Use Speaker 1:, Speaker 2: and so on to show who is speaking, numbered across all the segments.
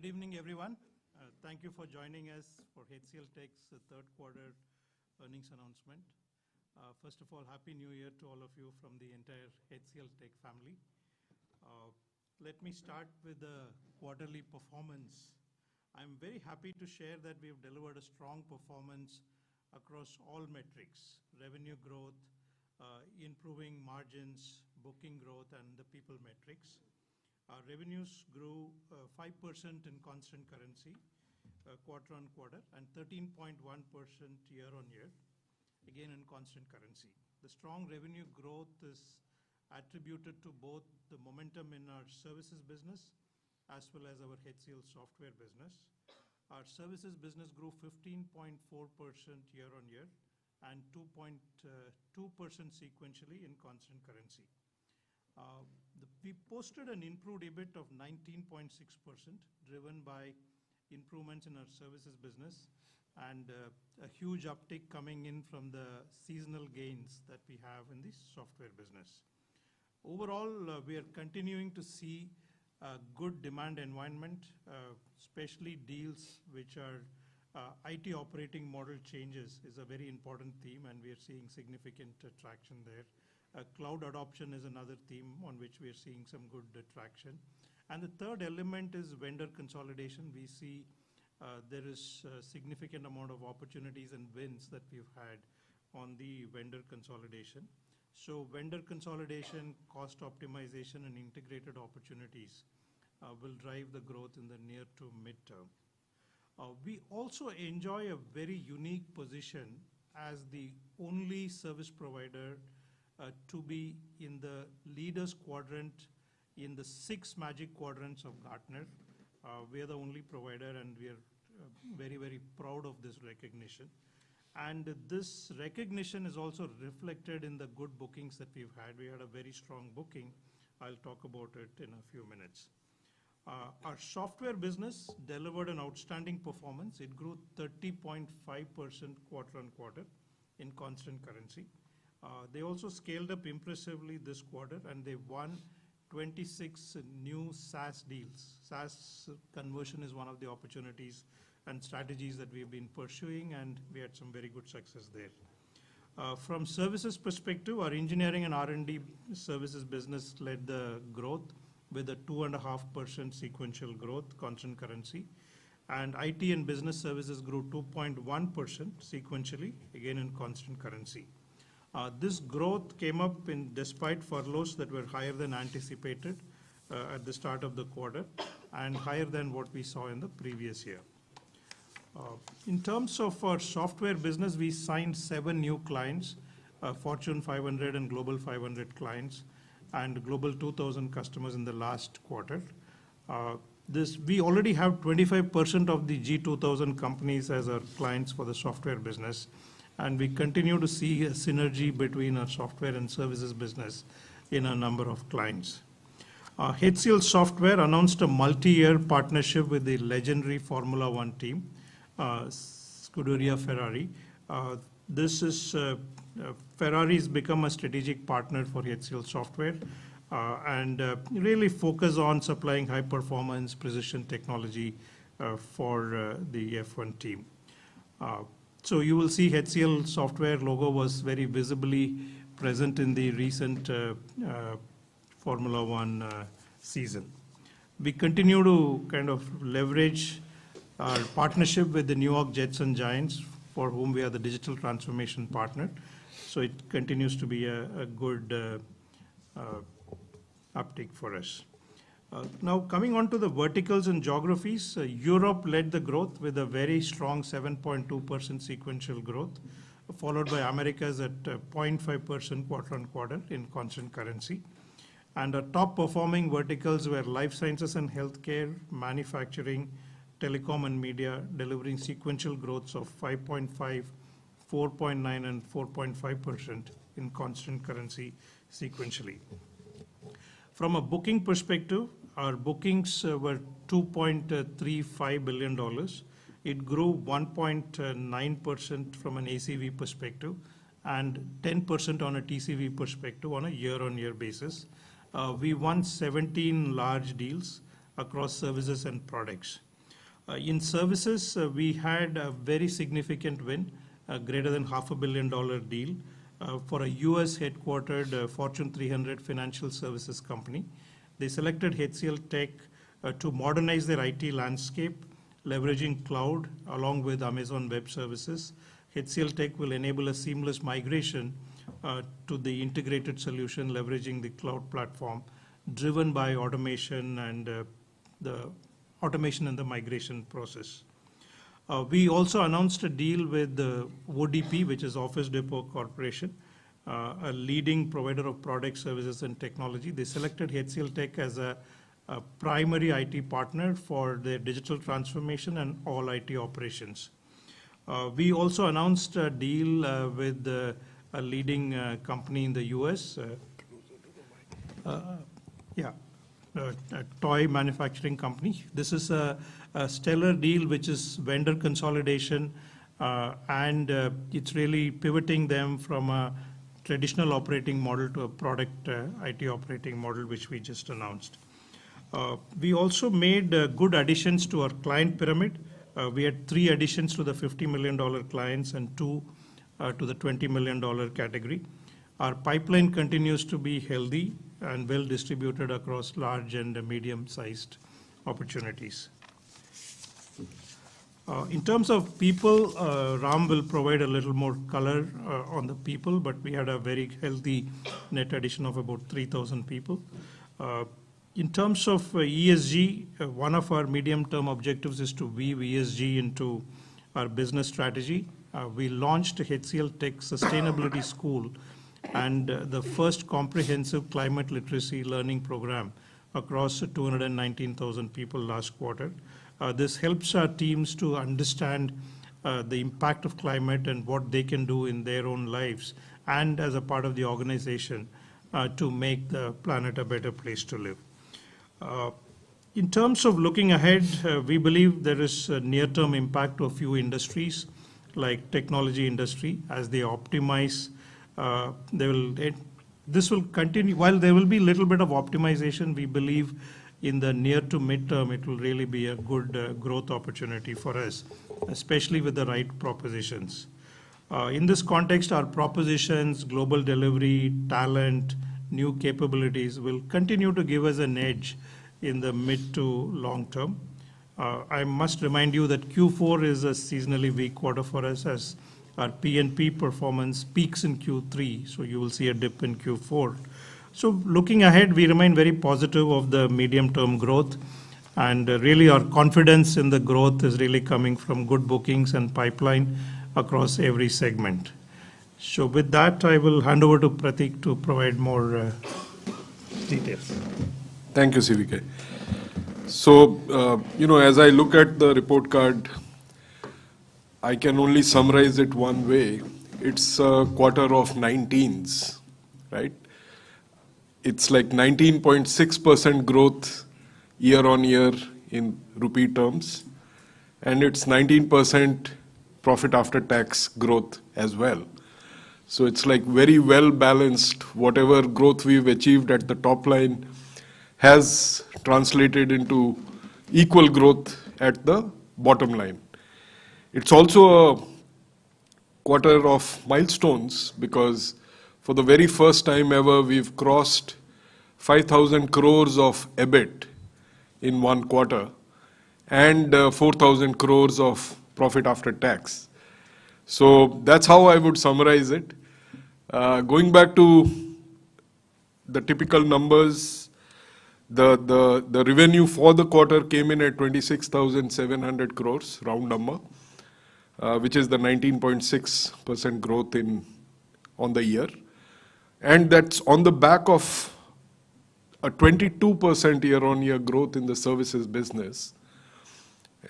Speaker 1: Good evening, everyone. Thank you for joining us for HCL Tech's third quarter earnings announcement. First of all, Happy New Year to all of you from the entire HCL Tech family. Let me start with the quarterly performance. I'm very happy to share that we've delivered a strong performance across all metrics: revenue growth, improving margins, booking growth, and the people metrics. Our revenues grew 5% in constant currency quarter on quarter and 13.1% year on year, again in constant currency. The strong revenue growth is attributed to both the momentum in our services business as well as our HCL software business. Our services business grew 15.4% year on year and 2.2% sequentially in constant currency. We posted an improved EBIT of 19.6%, driven by improvements in our services business and a huge uptick coming in from the seasonal gains that we have in the software business. Overall, we are continuing to see a good demand environment, especially deals which are IT operating model changes is a very important theme, and we are seeing significant traction there. Cloud adoption is another theme on which we are seeing some good traction. And the third element is vendor consolidation. We see there is a significant amount of opportunities and wins that we've had on the vendor consolidation. So vendor consolidation, cost optimization, and integrated opportunities will drive the growth in the near to midterm. We also enjoy a very unique position as the only service provider to be in the leaders quadrant in the 6 magic quadrants of Gartner. We are the only provider, and we are very, very proud of this recognition. And this recognition is also reflected in the good bookings that we've had. We had a very strong booking. I'll talk about it in a few minutes. Our software business delivered an outstanding performance. It grew 30.5% quarter on quarter in constant currency. They also scaled up impressively this quarter, and they won 26 new SaaS deals. SaaS conversion is one of the opportunities and strategies that we've been pursuing, and we had some very good success there. From services perspective, our engineering and R&D services business led the growth with a 2.5% sequential growth, constant currency. And IT and business services grew 2.1% sequentially, again in constant currency. This growth came up despite furloughs that were higher than anticipated at the start of the quarter and higher than what we saw in the previous year. In terms of our software business, we signed 7 new clients, Fortune 500 and Global 500 clients, and Global 2000 customers in the last quarter. We already have 25% of the G2000 companies as our clients for the software business, and we continue to see a synergy between our software and services business in a number of clients. HCL Software announced a multi-year partnership with the legendary Formula One team, Scuderia Ferrari. This is Ferrari's become a strategic partner for HCL Software and really focus on supplying high performance precision technology for the F1 team. So you will see HCL Software logo was very visibly present in the recent Formula One season. We continue to kind of leverage our partnership with the New York Jets and Giants, for whom we are the digital transformation partner. So it continues to be a good uptick for us. Now coming on to the verticals and geographies, Europe led the growth with a very strong 7.2% sequential growth, followed by Americas at 0.5% quarter on quarter in constant currency. And our top performing verticals were life sciences and healthcare, manufacturing, telecom and media, delivering sequential growths of 5.5, 4.9 and 4.5% in constant currency sequentially. From a booking perspective, our bookings were $2.35 billion. It grew 1.9% from an ACV perspective and 10% on a TCV perspective on a year-on-year basis. We won 17 large deals across services and products. In services, we had a very significant win, greater than $500 million deal for a US headquartered Fortune 300 financial services company. They selected HCL Tech to modernize their IT landscape, leveraging cloud along with Amazon Web Services. HCL Tech will enable a seamless migration to the integrated solution, leveraging the cloud platform, driven by automation and the migration process. We also announced a deal with ODP, which is Office Depot Corporation, a leading provider of products, services, and technology. They selected HCL Tech as a primary IT partner for their digital transformation and all IT operations. We also announced a deal with a leading company in the US, a toy manufacturing company. This is a stellar deal, which is vendor consolidation, and it's really pivoting them from a traditional operating model to a product IT operating model, which we just announced. We also made good additions to our client pyramid. We had 3 additions to the $50 million clients and 2 to the $20 million category. Our pipeline continues to be healthy and well distributed across large and medium-sized opportunities. In terms of people, Ram will provide a little more color on the people, but we had a very healthy net addition of about 3,000 people. In terms of ESG, one of our medium-term objectives is to weave ESG into our business strategy. We launched HCL Tech Sustainability School and the first comprehensive climate literacy learning program across 219,000 people last quarter. This helps our teams to understand the impact of climate and what they can do in their own lives and as a part of the organization to make the planet a better place to live. In terms of looking ahead, we believe there is a near-term impact to a few industries like technology industry as they optimize. This will continue. While there will be a little bit of optimization, we believe in the near to mid-term, it will really be a good growth opportunity for us, especially with the right propositions. In this context, our propositions, global delivery, talent, new capabilities will continue to give us an edge in the mid to long term. I must remind you that Q4 is a seasonally weak quarter for us as our P&P performance peaks in Q3, so you will see a dip in Q4. So looking ahead, we remain very positive of the medium-term growth, and really our confidence in the growth is really coming from good bookings and pipeline across every segment. So with that, I will hand over to Prateek to provide more details.
Speaker 2: Thank you, CVK. So, as I look at the report card, I can only summarize it one way. It's a quarter of 19s, right? It's like 19.6% growth year on year in rupee terms, and it's 19% profit after tax growth as well. So it's like very well balanced. Whatever growth we've achieved at the top line has translated into equal growth at the bottom line. It's also a quarter of milestones because for the very first time ever, we've crossed 5,000 crores of EBIT in one quarter and 4,000 crores of profit after tax. So that's how I would summarize it. Going back to the typical numbers, the revenue for the quarter came in at 26,700 crores, round number, which is the 19.6% growth on the year. And that's on the back of a 22% year-on-year growth in the services business.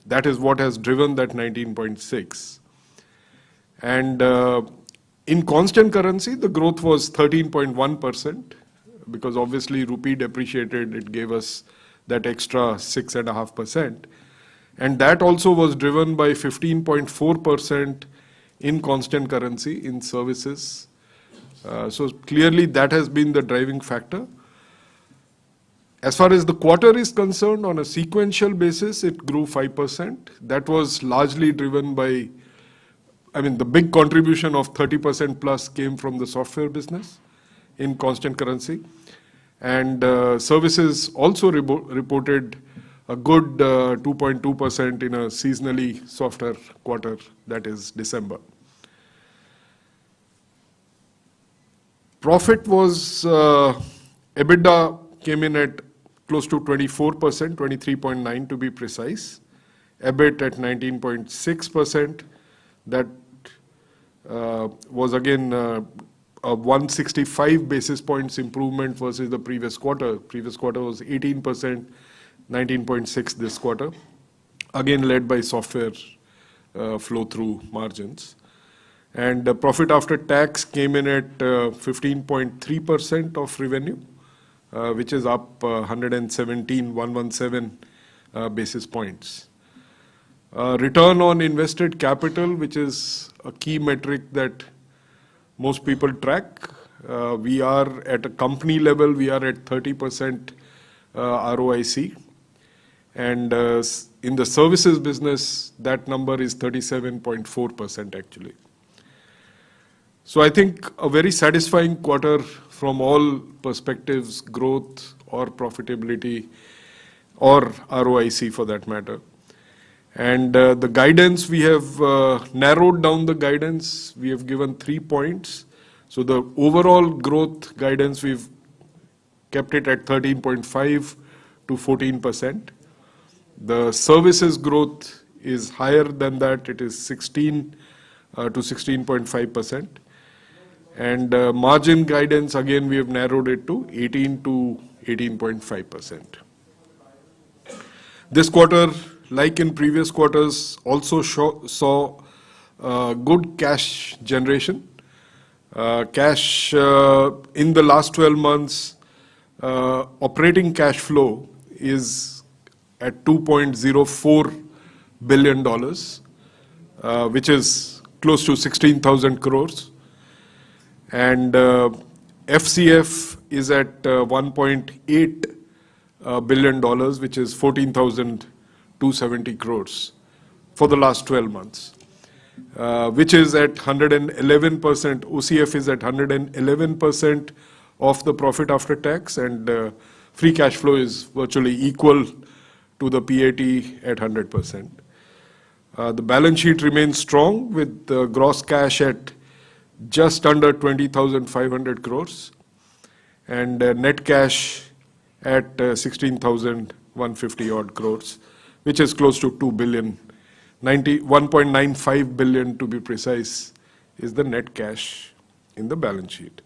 Speaker 2: That is what has driven that 19.6. And in constant currency, the growth was 13.1% because obviously rupee depreciated. It gave us that extra 6.5%. And that also was driven by 15.4% in constant currency in services. So clearly that has been the driving factor. As far as the quarter is concerned, on a sequential basis, it grew 5%. That was largely driven by, the big contribution of 30% plus came from the software business in constant currency. And services also reported a good 2.2% in a seasonally softer quarter, that is December. Profit was, EBITDA came in at close to 24%, 23.9% to be precise. EBIT at 19.6%. That was again a 165 basis points improvement versus the previous quarter. Previous quarter was 18%, 19.6 this quarter. Again, led by software flow-through margins. And profit after tax came in at 15.3% of revenue, which is up 117 basis points. Return on invested capital, which is a key metric that most people track. We are at a company level, we are at 30% ROIC. And in the services business, that number is 37.4% actually. So I think a very satisfying quarter from all perspectives, growth or profitability or ROIC for that matter. And the guidance, we have narrowed down the guidance. We have given 3 points. So the overall growth guidance, we've kept it at 13.5 to 14%. The services growth is higher than that. It is 16 to 16.5%. And margin guidance, again, we have narrowed it to 18 to 18.5%. This quarter, like in previous quarters, also saw good cash generation. Cash in the last 12 months, operating cash flow is at $2.04 billion, which is close to 16,000 crores. And FCF is at $1.8 billion, which is 14,270 crores for the last 12 months, which is at 111%. OCF is at 111% of the profit after tax, and free cash flow is virtually equal to the PAT at 100%. The balance sheet remains strong with gross cash at just under 20,500 crores and net cash at 16,150 odd crores, which is close to 2 billion. 1.95 billion to be precise is the net cash in the balance sheet.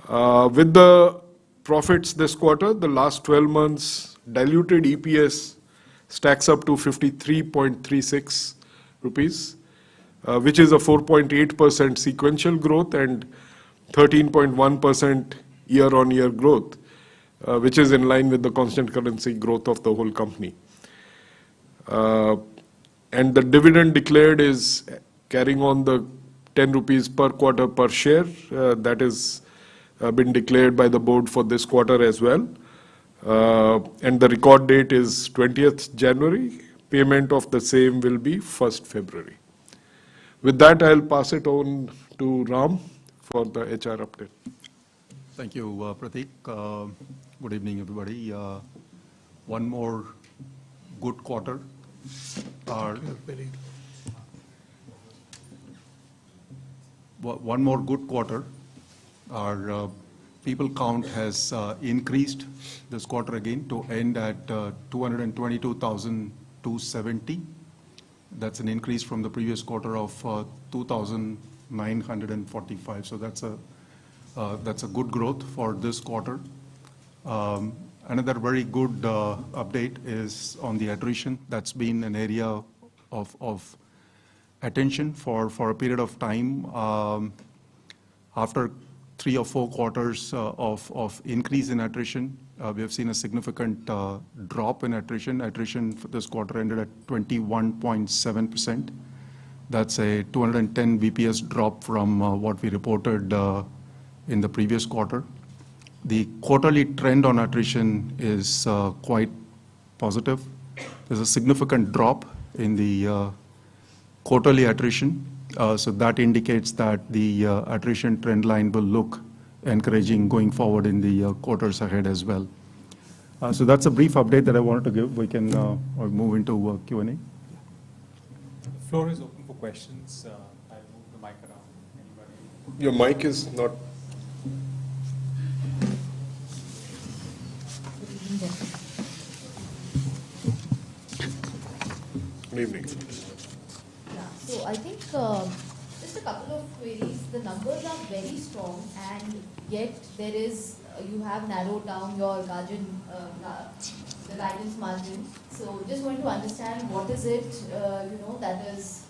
Speaker 2: With the profits this quarter, the last 12 months diluted EPS stacks up to 53.36 rupees, which is a 4.8% sequential growth and 13.1% year-on-year growth, which is in line with the constant currency growth of the whole company. And the dividend declared is carrying on the 10 rupees per quarter per share. That is been declared by the board for this quarter as well. And the record date is 20th January. Payment of the same will be 1st February. With that, I'll pass it on to Ram for the HR update.
Speaker 3: Thank you, Prateek. Good evening, everybody. One more good quarter. One more good quarter. Our people count has increased this quarter again to end at 222,270. That's an increase from the previous quarter of 2,945. So that's a good growth for this quarter. Another very good update is on the attrition. That's been an area of attention for a period of time. After 3 or 4 quarters of increase in attrition, we have seen a significant drop in attrition. Attrition for this quarter ended at 21.7%. That's a 210 BPS drop from what we reported in the previous quarter. The quarterly trend on attrition is quite positive. There's a significant drop in the quarterly attrition. So that indicates that the attrition trend line will look encouraging going forward in the quarters ahead as well. So that's a brief update that I wanted to give. We can move into Q&A.
Speaker 4: The floor is open for questions. I'll move the mic around. Anybody?
Speaker 2: Your mic is not. Good evening.
Speaker 5: Yeah, so I think just a couple of queries. The numbers are very strong, and yet there is, you have narrowed down your margin, the guidance margin. So just want to understand what is it, that is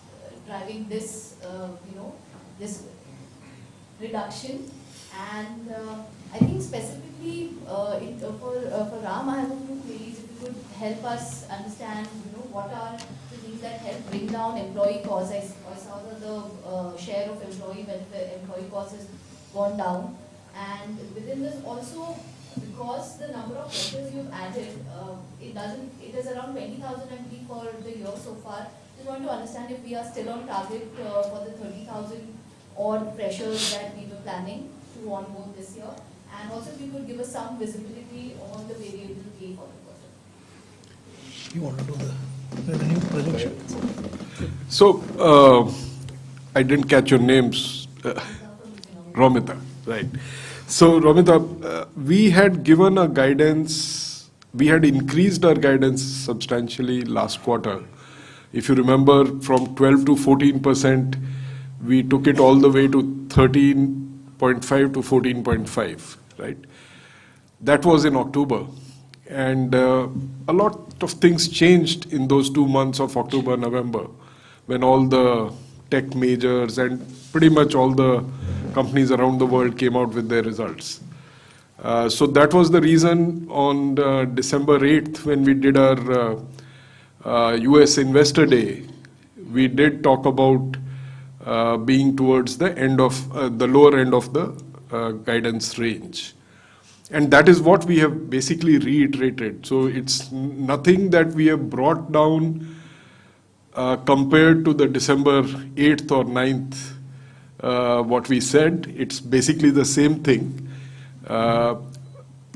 Speaker 5: driving this, this reduction. And I think specifically for Ram, I have a few queries. If you could help us understand, what are the things that help bring down employee costs. I saw that the share of employee costs has gone down. And within this also, because the number of freshers you've added, it is around 20,000 I believe for the year so far. Just want to understand if we are still on target for the 30,000 odd freshers that we were planning to onboard this year. And also if you could give us some visibility on the variable pay for the quarter.
Speaker 1: You want to do the revenue projection?
Speaker 2: So, I didn't catch your names, Romita, right. So, Romita, we had given a guidance, we had increased our guidance substantially last quarter. If you remember, from 12 to 14%, we took it all the way to 13.5 to 14.5, right? That was in October. And a lot of things changed in those 2 months of October, November, when all the tech majors and pretty much all the companies around the world came out with their results. So that was the reason on December 8th, when we did our US Investor Day, we did talk about being towards the end of the lower end of the guidance range. And that is what we have basically reiterated. So it's nothing that we have brought down compared to the December 8th or 9th, what we said. It's basically the same thing.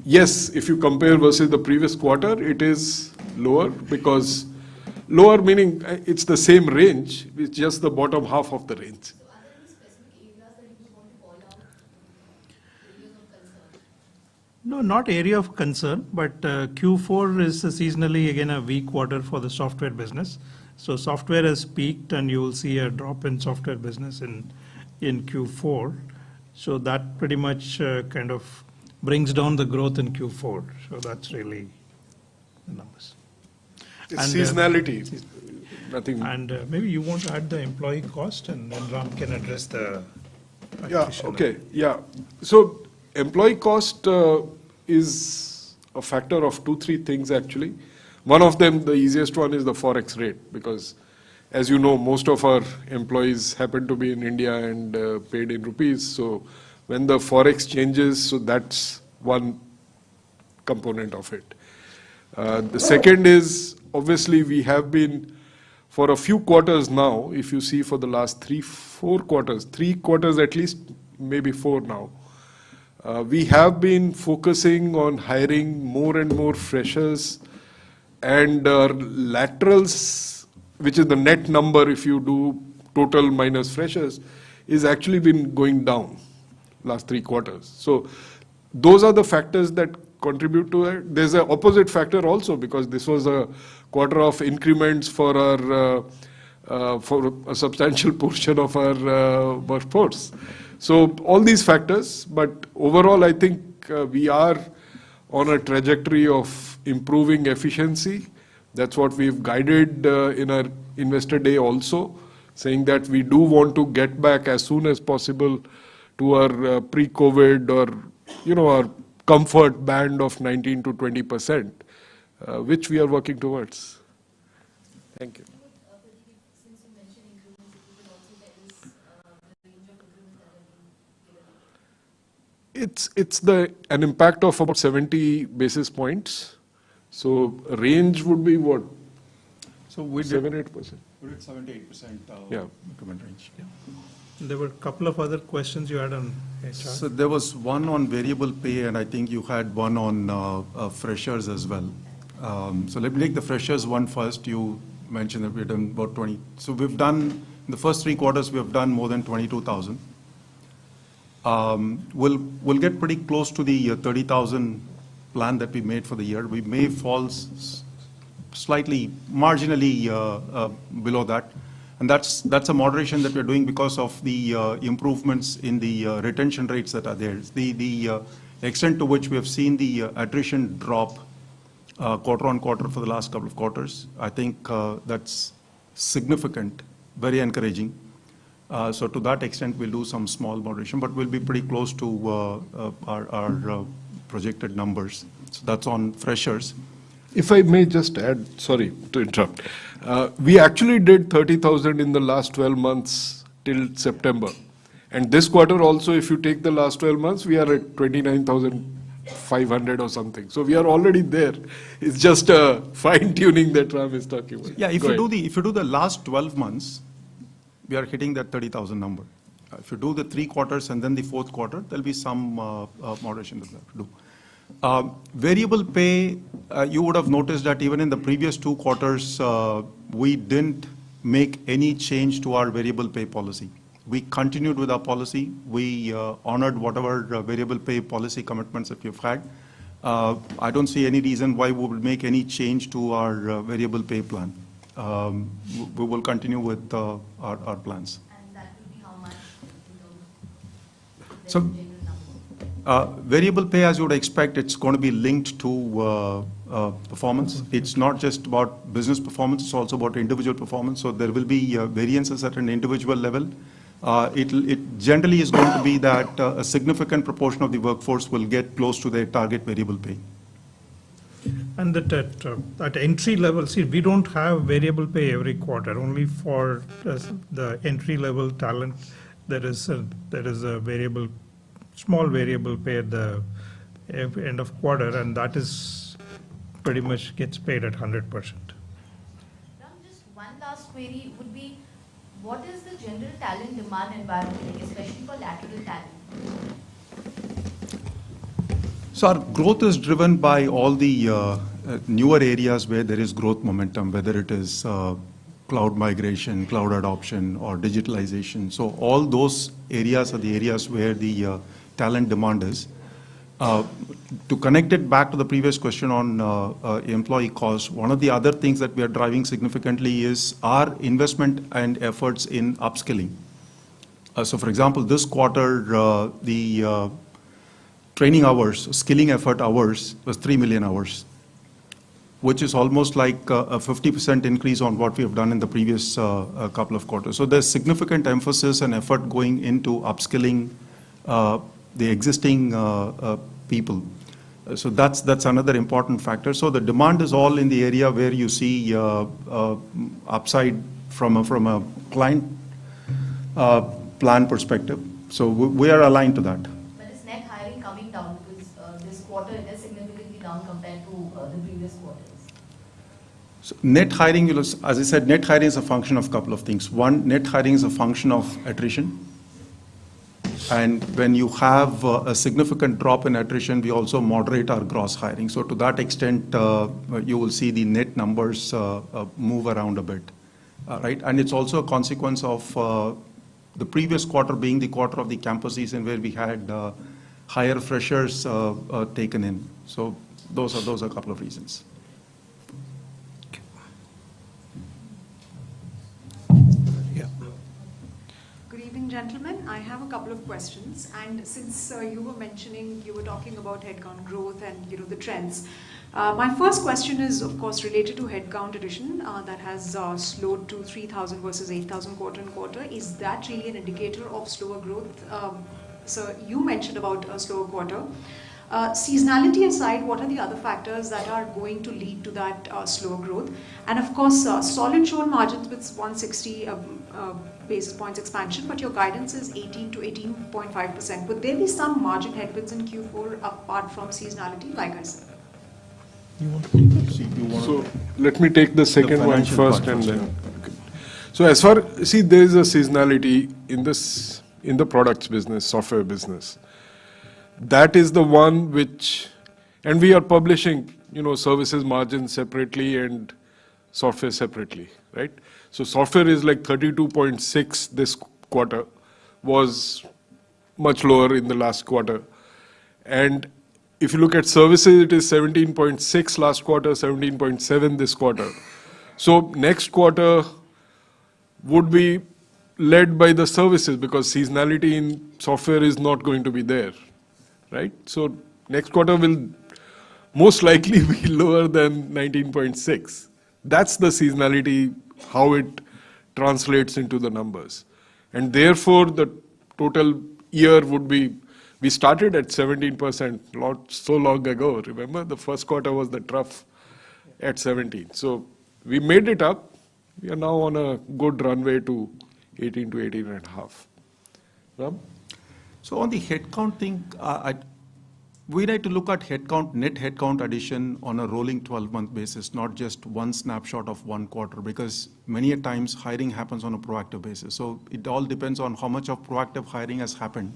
Speaker 2: Yes, if you compare versus the previous quarter, it is lower, because lower meaning it's the same range, it's just the bottom half of the range.
Speaker 5: So are there any specific areas that you want to call out, areas of concern?
Speaker 1: No, not area of concern, but Q4 is seasonally again a weak quarter for the software business. So software has peaked, and you will see a drop in software business in Q4. So that pretty much kind of brings down the growth in Q4. So that's really the numbers.
Speaker 2: It's seasonality, nothing.
Speaker 1: And maybe you want to add the employee cost, and then Ram can address the
Speaker 2: Yeah,
Speaker 1: attrition.
Speaker 2: okay, yeah. So employee cost is a factor of 2-3 things actually. One of them, the easiest one, is the forex rate, because as you know, most of our employees happen to be in India and paid in rupees. So when the forex changes, so that's one component of it. The second is, obviously, we have been, for a few quarters now, if you see for the last 3-4 quarters, 3 quarters at least, maybe 4 now, we have been focusing on hiring more and more freshers, and laterals, which is the net number if you do total minus freshers, is actually been going down last 3 quarters. So those are the factors that contribute to it. There's an opposite factor also, because this was a quarter of increments for our for a substantial portion of our workforce. So all these factors, but overall I think we are on a trajectory of improving efficiency. That's what we've guided in our Investor Day also, saying that we do want to get back as soon as possible to our pre-COVID or our comfort band of 19 to 20%, which we are working towards. Thank you.
Speaker 5: Since you mentioned improvements, if you could also tell us the range of improvements that have been given.
Speaker 2: It's an impact of about 70 basis points. So range would be what?
Speaker 3: So we did
Speaker 2: 7-8%.
Speaker 3: We did 78%
Speaker 2: Yeah.
Speaker 3: increment range.
Speaker 1: There were a couple of other questions you had on HR.
Speaker 3: So there was one on variable pay, and I think you had one on freshers as well. So let me take the freshers one first. You mentioned that we've done about 20. So we've done, in the first 3 quarters, we have done more than 22,000. We'll get pretty close to the 30,000 plan that we made for the year. We may fall slightly, marginally below that. And that's a moderation that we're doing because of the improvements in the retention rates that are there. The extent to which we have seen the attrition drop quarter on quarter for the last couple of quarters, I think that's significant, very encouraging. So to that extent, we'll do some small moderation, but we'll be pretty close to our projected numbers. So that's on freshers.
Speaker 2: If I may just add, sorry to interrupt, we actually did 30,000 in the last 12 months till September. And this quarter also, if you take the last 12 months, we are at 29,500 or something. So we are already there. It's just a fine tuning that Ram is talking about.
Speaker 3: Yeah, if you do the last 12 months, we are hitting that 30,000 number. If you do the 3 quarters and then the 4th quarter, there'll be some moderation that we have to do. Variable pay, you would have noticed that even in the previous 2 quarters, we didn't make any change to our variable pay policy. We continued with our policy. We honored whatever variable pay policy commitments that we've had. I don't see any reason why we would make any change to our variable pay plan. We will continue with our plans.
Speaker 5: And that will be how much?
Speaker 3: So, variable pay, as you would expect, it's going to be linked to performance. It's not just about business performance, it's also about individual performance. So there will be variances at an individual level. It generally is going to be that a significant proportion of the workforce will get close to their target variable pay.
Speaker 1: And that at entry level, see, we don't have variable pay every quarter. Only for the entry level talent, there is a small variable pay at the end of quarter, and that is pretty much gets paid at 100%.
Speaker 5: Ram, just one last query would be, what is the general talent demand environment, especially for lateral talent?
Speaker 3: So our growth is driven by all the newer areas where there is growth momentum, whether it is cloud migration, cloud adoption, or digitalization. So all those areas are the areas where the talent demand is. To connect it back to the previous question on employee costs, one of the other things that we are driving significantly is our investment and efforts in upskilling. So for example, this quarter, the training hours, skilling effort hours was 3 million hours, which is almost like a 50% increase on what we have done in the previous couple of quarters. So there's significant emphasis and effort going into upskilling the existing people. So that's another important factor. So the demand is all in the area where you see upside from a client plan perspective. So we are aligned to that.
Speaker 5: But is net hiring coming down, because this quarter it is significantly down compared to the previous quarters?
Speaker 3: So net hiring, as I said, net hiring is a function of a couple of things. One, net hiring is a function of attrition. And when you have a significant drop in attrition, we also moderate our gross hiring. So to that extent, you will see the net numbers move around a bit, right? And it's also a consequence of the previous quarter being the quarter of the campus season where we had higher freshers taken in. So those are a couple of reasons.
Speaker 6: Gentlemen, I have a couple of questions, and since you were talking about headcount growth and the trends, my first question is of course related to headcount addition that has slowed to 3,000 versus 8,000 quarter on quarter. Is that really an indicator of slower growth? So you mentioned about a slower quarter. Seasonality aside, what are the other factors that are going to lead to that slower growth? And of course, solid shown margins with 160 basis points expansion, but your guidance is 18 to 18.5%. Would there be some margin headwinds in Q4 apart from seasonality, like I said?
Speaker 2: So let me take the second one first and then. Okay. So as far, there is a seasonality in the products business, software business. That is the one which, and we are publishing, services margins separately and software separately, right? So software is like 32.6 this quarter, was much lower in the last quarter. And if you look at services, it is 17.6 last quarter, 17.7 this quarter. So next quarter, would be led by the services because seasonality in software is not going to be there, right? So next quarter will most likely be lower than 19.6. That's the seasonality, how it translates into the numbers. And therefore, the total year would be, we started at 17% so long ago. Remember, the first quarter was the trough at 17. So we made it up. We are now on a good runway to 18 to 18.5. Ram?
Speaker 3: So on the headcount thing, we need to look at headcount, net headcount addition on a rolling 12-month basis, not just one snapshot of one quarter, because many a times hiring happens on a proactive basis. So it all depends on how much of proactive hiring has happened,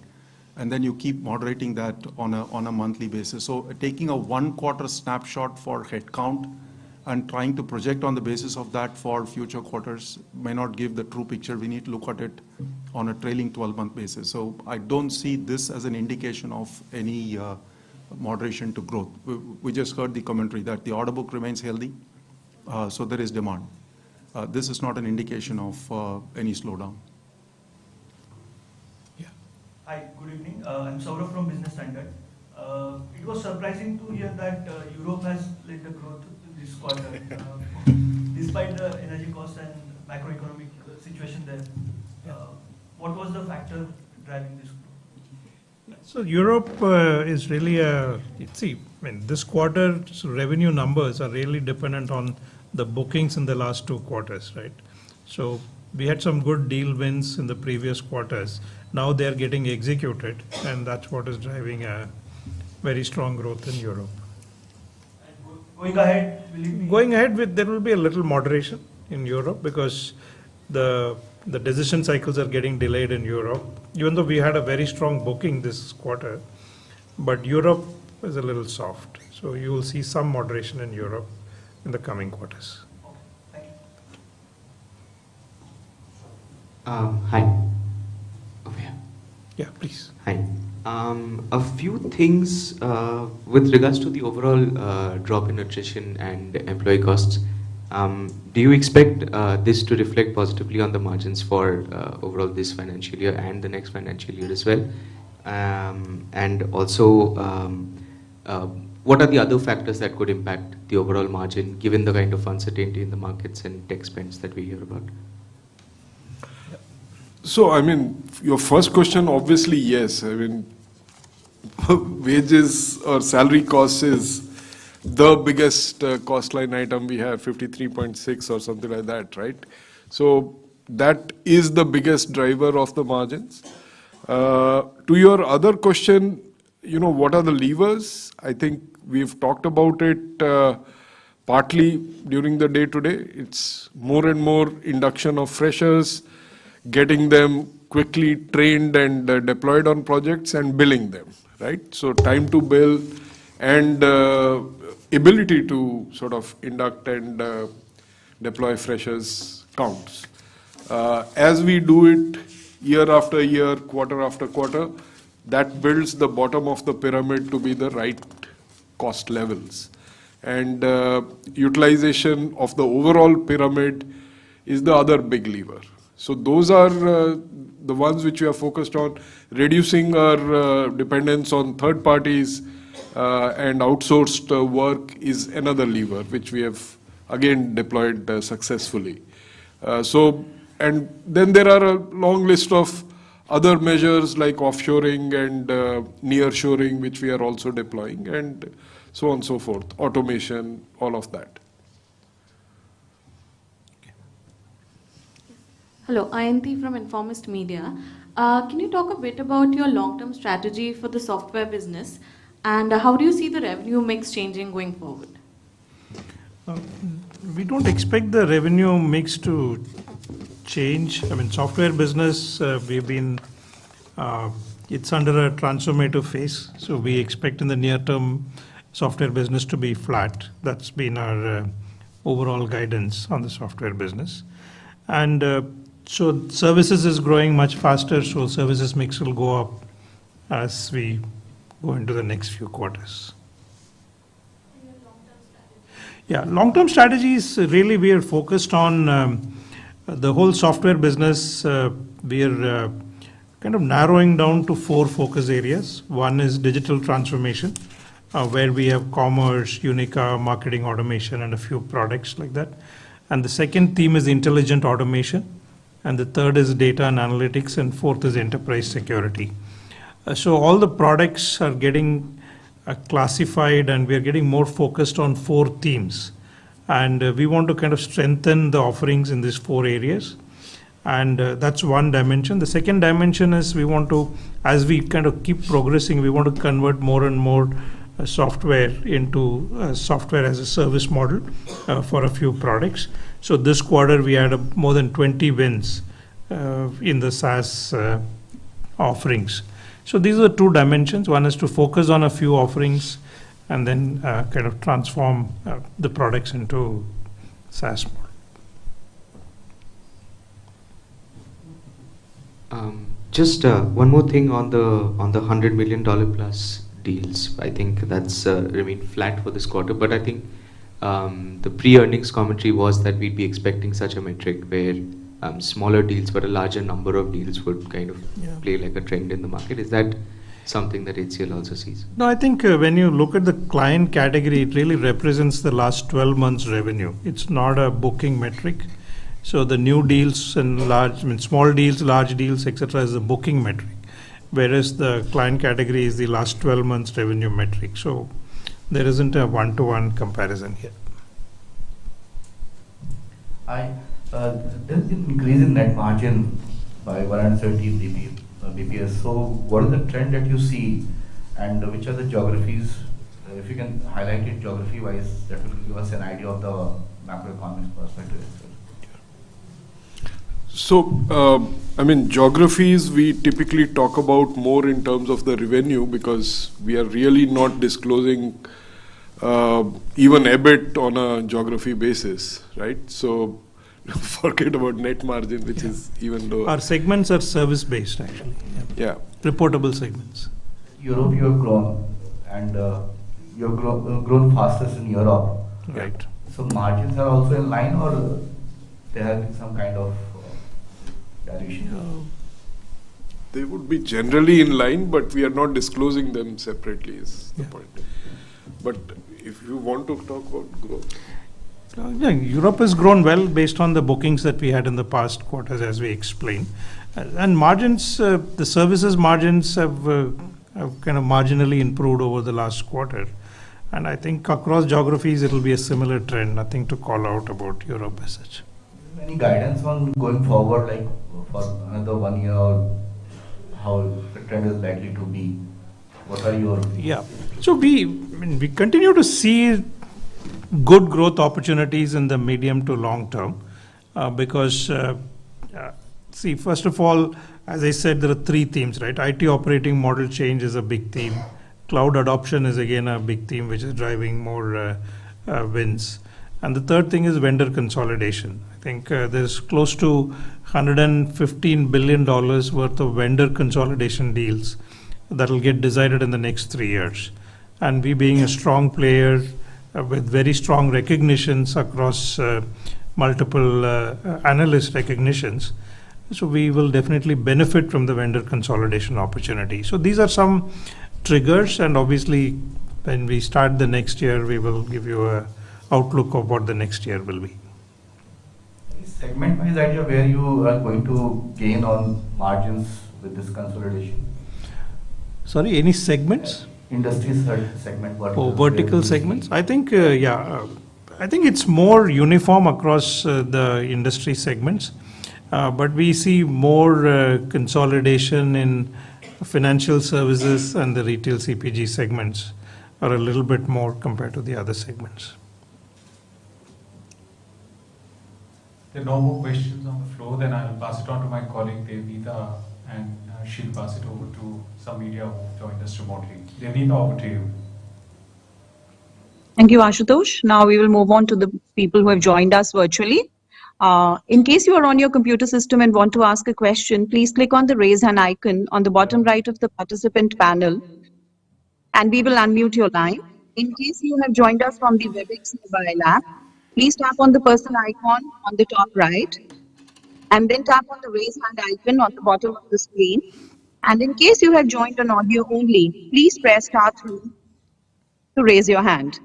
Speaker 3: and then you keep moderating that on a monthly basis. So taking a one-quarter snapshot for headcount and trying to project on the basis of that for future quarters may not give the true picture. We need to look at it on a trailing 12-month basis. So I don't see this as an indication of any moderation to growth. We just heard the commentary that the order book remains healthy, so there is demand. This is not an indication of any slowdown.
Speaker 2: Yeah.
Speaker 7: Hi, good evening. I'm Saurabh from Business Standard. It was surprising to hear that Europe has led the growth this quarter, despite the energy cost and macroeconomic situation there. What was the factor driving this growth?
Speaker 1: So Europe is really this quarter's revenue numbers are really dependent on the bookings in the last 2 quarters, right? So we had some good deal wins in the previous quarters. Now they're getting executed, and that's what is driving a very strong growth in Europe.
Speaker 7: And going ahead, will it be?
Speaker 1: Going ahead, there will be a little moderation in Europe because the decision cycles are getting delayed in Europe, even though we had a very strong booking this quarter, but Europe is a little soft. So you will see some moderation in Europe in the coming quarters.
Speaker 7: Okay, thank you.
Speaker 8: Hi. Over here.
Speaker 1: Yeah, please.
Speaker 8: Hi. A few things with regards to the overall drop in attrition and employee costs. Do you expect this to reflect positively on the margins for overall this financial year and the next financial year as well? And also, what are the other factors that could impact the overall margin given the kind of uncertainty in the markets and tech spends that we hear about?
Speaker 2: So, your first question, obviously, yes. Wages or salary costs is the biggest cost line item we have, 53.6 or something like that, right? So that is the biggest driver of the margins. To your other question, what are the levers? I think we've talked about it partly during the day today. It's more and more induction of freshers, getting them quickly trained and deployed on projects and billing them, right? So time to bill and ability to sort of induct and deploy freshers counts. As we do it year after year, quarter after quarter, that builds the bottom of the pyramid to be the right cost levels. And utilization of the overall pyramid is the other big lever. So those are the ones which we are focused on. Reducing our dependence on third parties and outsourced work is another lever which we have again deployed successfully. And then there are a long list of other measures like offshoring and nearshoring which we are also deploying, and so on and so forth, automation, all of that.
Speaker 9: Hello, Ayanti from Informist Media. Can you talk a bit about your long-term strategy for the software business, and how do you see the revenue mix changing going forward?
Speaker 1: We don't expect the revenue mix to change. Software business, it's under a transformative phase. So we expect in the near term, software business to be flat. That's been our overall guidance on the software business. And so services is growing much faster, so services mix will go up as we go into the next few quarters. Yeah, long-term strategies, really we are focused on The whole software business, we are kind of narrowing down to 4 focus areas. One is digital transformation, where we have commerce, Unica, marketing automation, and a few products like that. And the second theme is intelligent automation. And the third is data and analytics, and fourth is enterprise security. So all the products are getting classified, and we are getting more focused on 4 themes. And we want to kind of strengthen the offerings in these 4 areas. And that's one dimension. The second dimension is we want to, as we kind of keep progressing, we want to convert more and more software into software as a service model for a few products. So this quarter we had more than 20 wins in the SaaS offerings. So these are 2 dimensions. One is to focus on a few offerings and then kind of transform the products into SaaS model.
Speaker 8: Just one more thing on the $100 million plus deals. I think that's remained flat for this quarter, but I think the pre-earnings commentary was that we'd be expecting such a metric where smaller deals but a larger number of deals would kind of play like a trend in the market. Is that something that HCL also sees?
Speaker 1: No, I think when you look at the client category, it really represents the last 12 months revenue. It's not a booking metric. So the new deals and small deals, large deals, etc. is a booking metric, whereas the client category is the last 12 months revenue metric. So there isn't a one-to-one comparison here.
Speaker 10: There's been increase in net margin by 130 BPS. So what is the trend that you see, and which are the geographies? If you can highlight it geography-wise, that will give us an idea of the macroeconomic perspective.
Speaker 2: So, geographies we typically talk about more in terms of the revenue, because we are really not disclosing even EBIT on a geography basis, right? So forget about net margin, which is even lower.
Speaker 1: Our segments are service-based, actually.
Speaker 2: Yeah.
Speaker 1: Reportable segments.
Speaker 10: Europe, you have grown, and you have grown fastest in Europe.
Speaker 1: Right.
Speaker 10: So margins are also in line, or there has been some kind of dilution?
Speaker 2: They would be generally in line, but we are not disclosing them separately is the point. But if you want to talk about growth.
Speaker 1: Europe has grown well based on the bookings that we had in the past quarters, as we explained. And margins, the services margins have kind of marginally improved over the last quarter. And I think across geographies, it will be a similar trend, nothing to call out about Europe as such.
Speaker 10: Any guidance on going forward, like for another 1 year, or how the trend is likely to be? What are your...
Speaker 1: Yeah. So we continue to see good growth opportunities in the medium to long term because, first of all, as I said, there are 3 themes, right? IT operating model change is a big theme. Cloud adoption is again a big theme, which is driving more wins. And the third thing is vendor consolidation. I think there's close to $115 billion worth of vendor consolidation deals that will get decided in the next 3 years. And we being a strong player with very strong recognitions across multiple analyst recognitions, so we will definitely benefit from the vendor consolidation opportunity. So these are some triggers, and obviously when we start the next year, we will give you a outlook of what the next year will be.
Speaker 10: Segment-wise idea where you are going to gain on margins with this consolidation?
Speaker 1: Sorry, any segments?
Speaker 10: Industry segment.
Speaker 1: Vertical segments? I think, I think it's more uniform across the industry segments, but we see more consolidation in financial services, and the retail CPG segments are a little bit more compared to the other segments.
Speaker 4: There are no more questions on the floor, then I'll pass it on to my colleague Devneeta, and she'll pass it over to some media who joined us remotely. Devneeta, over to you.
Speaker 11: Thank you, Ashutosh. Now we will move on to the people who have joined us virtually. In case you are on your computer system and want to ask a question, please click on the raise hand icon on the bottom right of the participant panel, and we will unmute your line. In case you have joined us from the WebEx mobile app, please tap on the person icon on the top right. and then tap on the raise hand icon on the bottom of the screen. And in case you have joined on audio only, please press star 3 to raise your hand.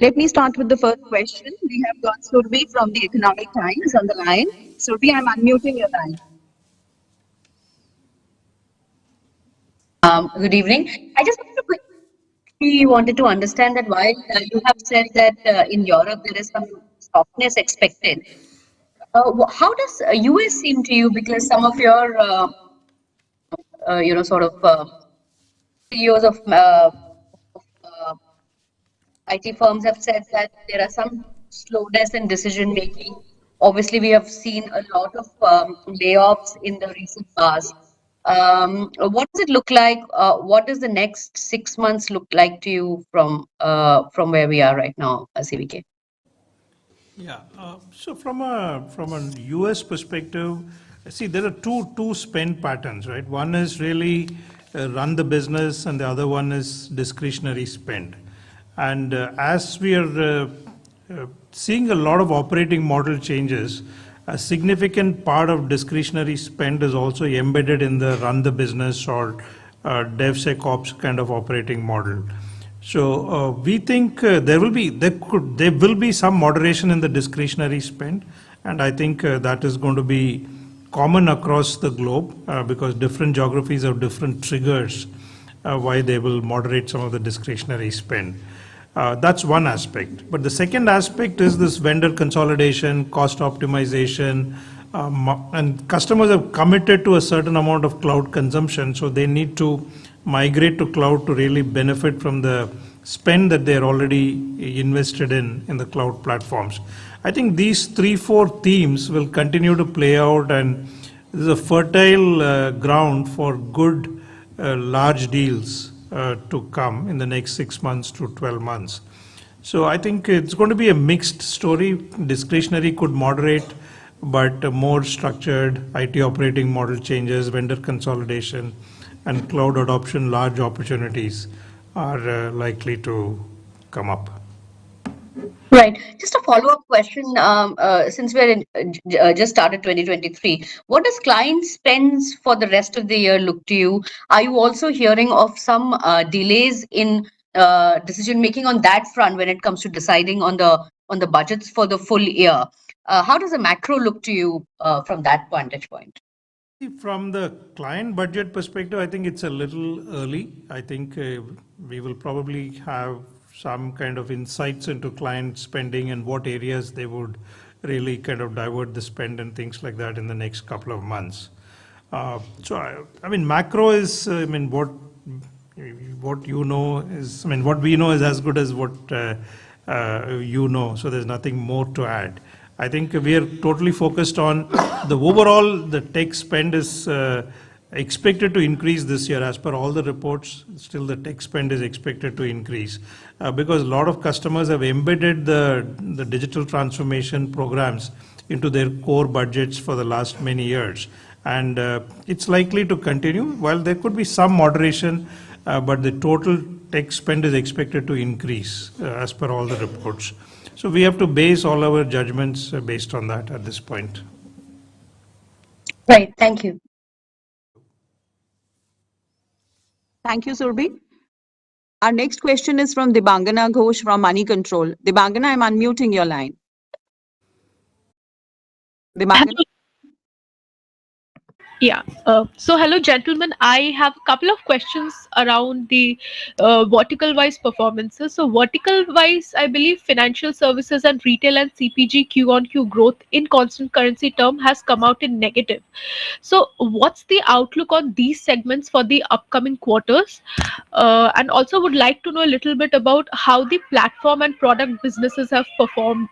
Speaker 11: Let me start with the first question. We have got Surbhi from the Economic Times on the line. Surbhi, I'm unmuting your line.
Speaker 12: Good evening. I just wanted to understand that while you have said that in Europe there is some softness expected, how does US seem to you? Because some of your, sort of CEOs of IT firms have said that there are some slowness in decision making. Obviously, we have seen a lot of layoffs in the recent past. What does it look like? What does the next 6 months look like to you from where we are right now, CVK?
Speaker 1: Yeah. So from a US perspective, see there are two spend patterns, right? One is really run the business, and the other one is discretionary spend. And as we are seeing a lot of operating model changes, a significant part of discretionary spend is also embedded in the run the business or DevSecOps kind of operating model. So we think there will be some moderation in the discretionary spend, and I think that is going to be common across the globe because different geographies have different triggers why they will moderate some of the discretionary spend. That's one aspect. But the second aspect is this vendor consolidation, cost optimization, and customers have committed to a certain amount of cloud consumption, so they need to migrate to cloud to really benefit from the spend that they're already invested in the cloud platforms. I think these 3-4 themes will continue to play out, and this is a fertile ground for good large deals to come in the next 6 months to 12 months. So I think it's going to be a mixed story. Discretionary could moderate, but more structured IT operating model changes, vendor consolidation, and cloud adoption, large opportunities are likely to come up.
Speaker 12: Right. Just a follow-up question. Since we're just started 2023, what does client spends for the rest of the year look to you? Are you also hearing of some delays in decision making on that front when it comes to deciding on the budgets for the full year? How does the macro look to you from that vantage point?
Speaker 1: From the client budget perspective, I think it's a little early. I think we will probably have some kind of insights into client spending and what areas they would really kind of divert the spend and things like that in the next couple of months. So I mean, macro is, I mean, what you know is, I mean, what we know is as good as what you know. So there's nothing more to add. I think we are totally focused on the overall, the tech spend is expected to increase this year. As per all the reports, still the tech spend is expected to increase because a lot of customers have embedded the digital transformation programs into their core budgets for the last many years. And it's likely to continue. While there could be some moderation, but the total tech spend is expected to increase as per all the reports. So we have to base all our judgments based on that at this point.
Speaker 12: Right. Thank you.
Speaker 11: Thank you, Surbhi. Our next question is from Dibangana Ghosh from Money Control. Dibangana, I'm unmuting your line. Dibangana?
Speaker 13: Yeah. So hello, gentlemen. I have a couple of questions around the vertical-wise performances. So vertical-wise, I believe financial services and retail and CPG Q-on-Q growth in constant currency term has come out in negative. So what's the outlook on these segments for the upcoming quarters? And also would like to know a little bit about how the platform and product businesses have performed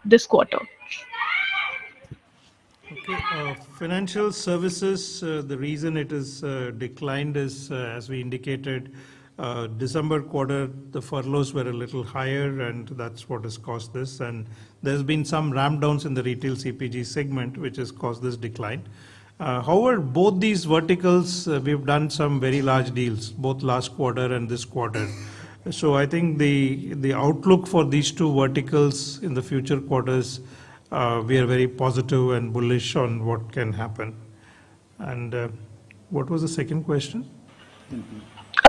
Speaker 13: this quarter.
Speaker 1: Okay, financial services, the reason it is declined is, as we indicated, December quarter, the furloughs were a little higher, and that's what has caused this. And there's been some ramp downs in the retail CPG segment, which has caused this decline. However, both these verticals, we've done some very large deals, both last quarter and this quarter. So I think the outlook for these two verticals in the future quarters we are very positive and bullish on what can happen. And what was the second question?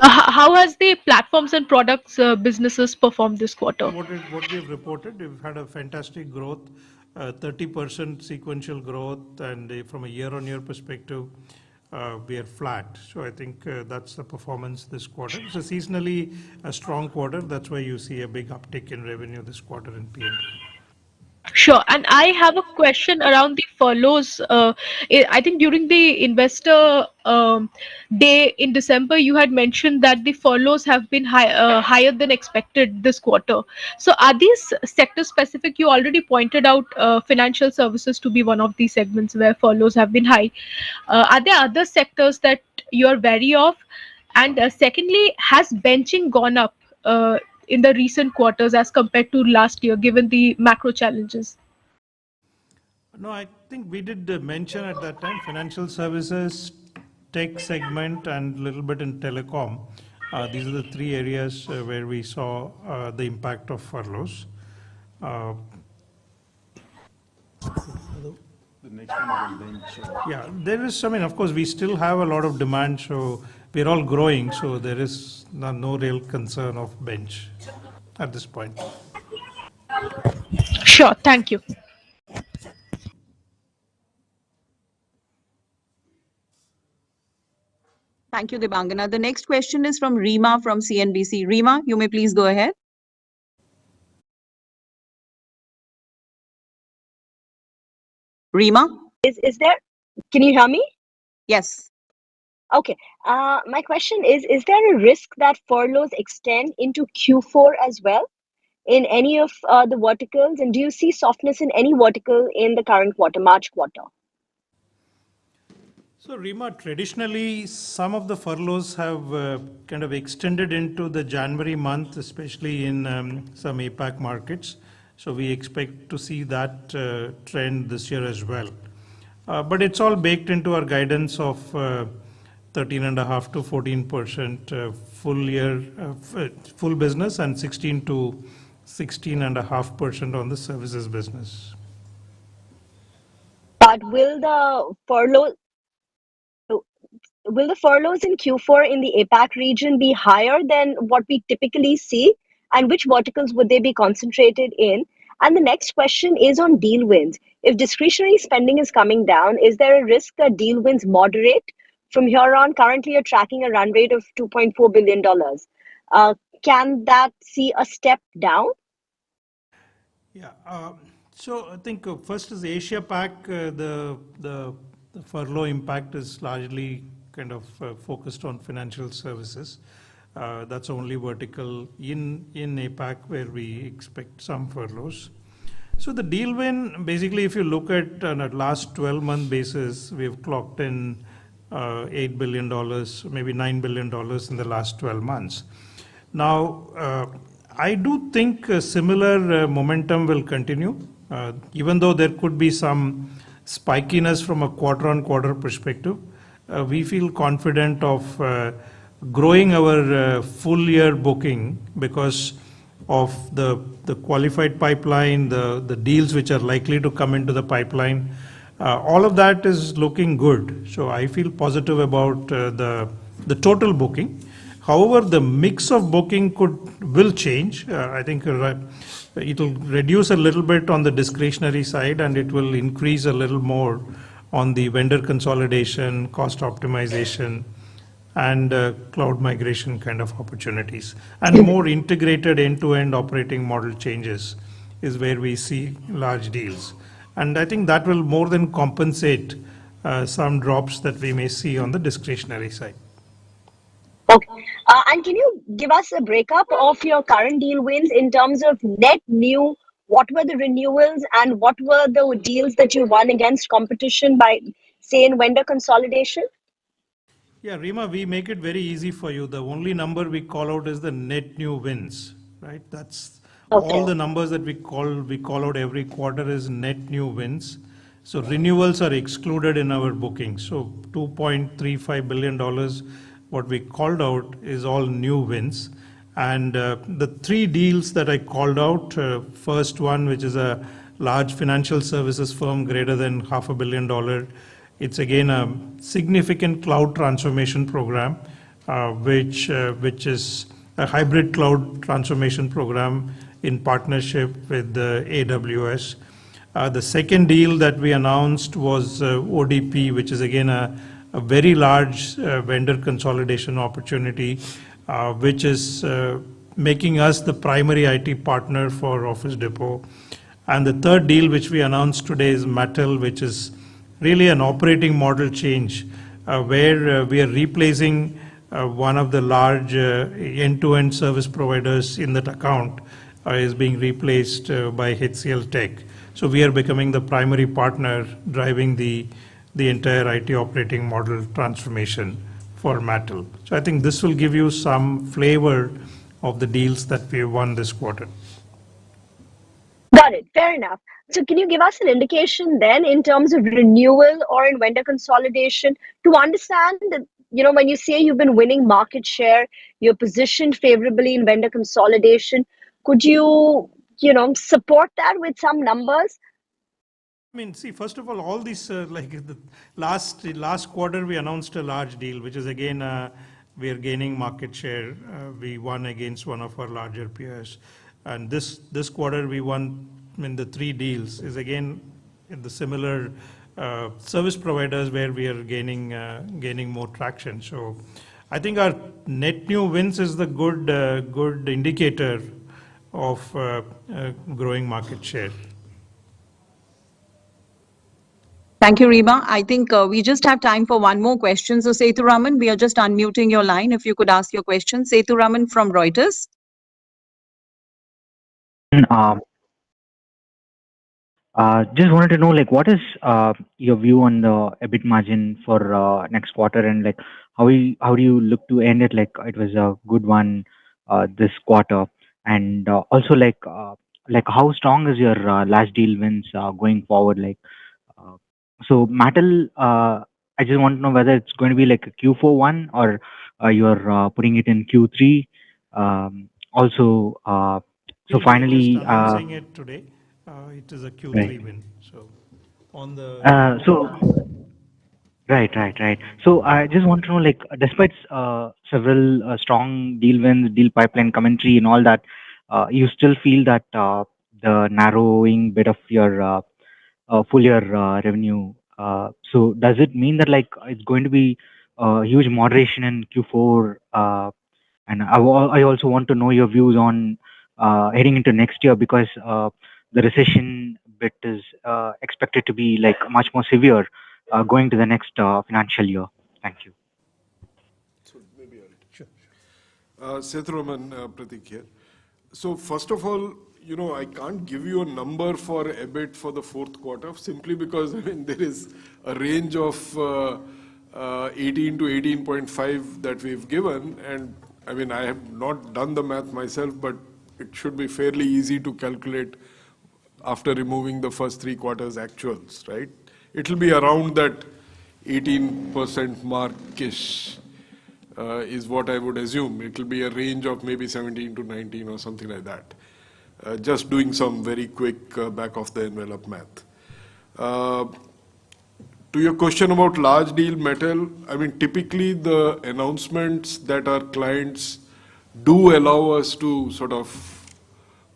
Speaker 13: How has the platforms and products businesses performed this quarter?
Speaker 1: What we have reported, we've had a fantastic growth, 30% sequential growth, and from a year-on-year perspective, we are flat. So I think that's the performance this quarter. It's a seasonally a strong quarter. That's why you see a big uptick in revenue this quarter in P&L.
Speaker 13: Sure. And I have a question around the furloughs. I think during the investor day in December, you had mentioned that the furloughs have been higher than expected this quarter. So are these sector specific? You already pointed out financial services to be one of the segments where furloughs have been high. Are there other sectors that you are wary of? And secondly, has benching gone up in the recent quarters as compared to last year, given the macro challenges?
Speaker 1: No, I think we did mention at that time financial services, tech segment, and a little bit in telecom. These are the three areas where we saw the impact of furloughs.
Speaker 3: The next one is bench.
Speaker 1: Yeah, there is, of course, we still have a lot of demand, so we're all growing, so there is no real concern of bench at this point.
Speaker 13: Sure, thank you.
Speaker 11: Thank you, Debangana. The next question is from Rima from CNBC. Rima, you may please go ahead. Rima?
Speaker 14: Can you hear me?
Speaker 11: Yes.
Speaker 14: Okay. My question is there a risk that furloughs extend into Q4 as well in any of the verticals? And do you see softness in any vertical in the current quarter, March quarter?
Speaker 1: So Rima, traditionally, some of the furloughs have kind of extended into the January month, especially in some APAC markets. So we expect to see that trend this year as well. But it's all baked into our guidance of 13.5% to 14% full year, full business, and 16 to 16.5% on the services business.
Speaker 14: But will the furloughs in Q4 in the APAC region be higher than what we typically see? And which verticals would they be concentrated in? And the next question is on deal wins. If discretionary spending is coming down, is there a risk that deal wins moderate? From here on, currently you're tracking a run rate of $2.4 billion. Can that see a step down?
Speaker 1: Yeah. So I think first is Asia Pac, the furlough impact is largely kind of focused on financial services. That's the only vertical in APAC where we expect some furloughs. So the deal win, basically, if you look at on a last 12-month basis, we've clocked in $8 billion, maybe $9 billion in the last 12 months. Now, I do think a similar momentum will continue, even though there could be some spikiness from a quarter-on-quarter perspective. We feel confident of growing our full year booking because of the qualified pipeline, the deals which are likely to come into the pipeline. All of that is looking good. So I feel positive about the total booking. However, the mix of booking will change. I think it will reduce a little bit on the discretionary side, and it will increase a little more on the vendor consolidation, cost optimization, and cloud migration kind of opportunities. And more integrated end-to-end operating model changes is where we see large deals. And I think that will more than compensate some drops that we may see on the discretionary side.
Speaker 14: Okay. And can you give us a breakup of your current deal wins in terms of net new? What were the renewals and what were the deals that you won against competition by, say, in vendor consolidation?
Speaker 1: Yeah, Rima, we make it very easy for you. The only number we call out is the net new wins, right? That's okay. All the numbers that we call out every quarter is net new wins. So renewals are excluded in our booking. So $2.35 billion, what we called out is all new wins. And the three deals that I called out, first one, which is a large financial services firm greater than $500 million. It's again a significant cloud transformation program, which is a hybrid cloud transformation program in partnership with AWS. The second deal that we announced was ODP, which is again a very large vendor consolidation opportunity, which is making us the primary IT partner for Office Depot. And the third deal which we announced today is Mattel, which is really an operating model change, where we are replacing one of the large end-to-end service providers in that account is being replaced by HCL Tech. So we are becoming the primary partner driving the entire IT operating model transformation for Mattel. So I think this will give you some flavor of the deals that we won this quarter.
Speaker 14: Got it. Fair enough. So can you give us an indication then in terms of renewal or in vendor consolidation to understand that, when you say you've been winning market share, you're positioned favorably in vendor consolidation, could you, support that with some numbers?
Speaker 1: I mean, see, first of all these, like the last quarter, we announced a large deal, which is again, we are gaining market share. We won against one of our larger peers. And this quarter, we won, the 3 deals is again in the similar service providers where we are gaining more traction. So I think our net new wins is the good indicator of growing market share.
Speaker 11: Thank you, Rima. I think we just have time for one more question. So Sethuraman, we are just unmuting your line. If you could ask your question. Sethuraman from Reuters.
Speaker 15: Just wanted to know, what is your view on the EBIT margin for next quarter, and how do you look to end it? It was a good one this quarter, and also how strong is your large deal wins going forward? So Mattel, I just want to know whether it's going to be like a Q4 one or you're putting it in Q3. So finally,
Speaker 1: announcing it today. It is a Q3
Speaker 15: right.
Speaker 1: win. So on the
Speaker 15: Right. So I just want to know, despite several strong deal wins, deal pipeline commentary, and all that, you still feel that the narrowing bit of your full year revenue. So does it mean that it's going to be a huge moderation in Q4? And I also want to know your views on heading into next year, because the recession bit is expected to be much more severe going to the next financial year. Thank you.
Speaker 2: So maybe Sure. Sethuraman, Pratik here. So first of all, I can't give you a number for EBIT for the fourth quarter simply because there is a range of 18 to 18.5 that we've given, and I have not done the math myself, but it should be fairly easy to calculate after removing the first 3 quarters actuals, right? It'll be around that 18% mark-ish is what I would assume. It'll be a range of maybe 17 to 19 or something like that. Just doing some very quick back of the envelope math. To your question about large deal metal, typically the announcements that our clients do allow us to sort of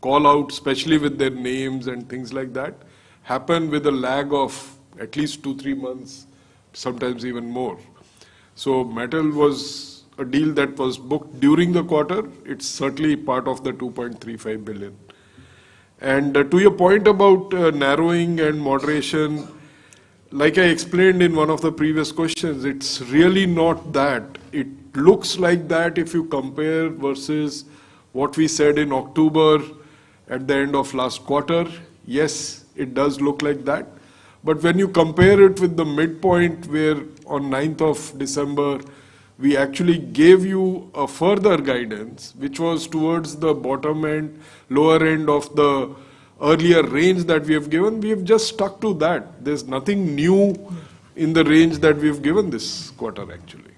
Speaker 2: call out, especially with their names and things like that, happen with a lag of at least 2-3 months, sometimes even more. So metal was a deal that was booked during the quarter. It's certainly part of the 2.35 billion. And to your point about narrowing and moderation, like I explained in one of the previous questions, it's really not that. It looks like that if you compare versus what we said in October at the end of last quarter. Yes, it does look like that. But when you compare it with the midpoint where on 9th of December, we actually gave you a further guidance, which was towards the bottom end, lower end of the earlier range that we have given. We have just stuck to that. There's nothing new in the range that we've given this quarter actually.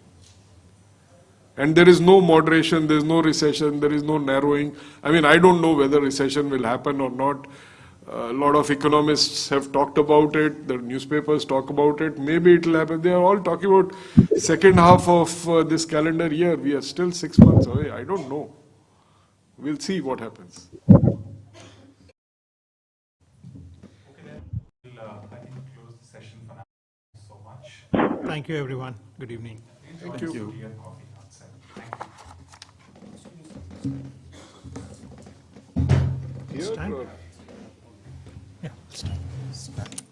Speaker 2: And there is no moderation, there's no recession, there is no narrowing. I don't know whether recession will happen or not. A lot of economists have talked about it. The newspapers talk about it. Maybe it will happen. They are all talking about second half of this calendar year. We are still 6 months away. I don't know. We'll see what happens.
Speaker 4: Okay, then we'll, I think, close the session for now. Thank you so much.
Speaker 1: Thank you, everyone. Good evening.
Speaker 2: Thank you.
Speaker 4: Tea and coffee outside. Thank you.
Speaker 2: Here,
Speaker 1: Stand.
Speaker 2: or-
Speaker 1: Yeah, stand.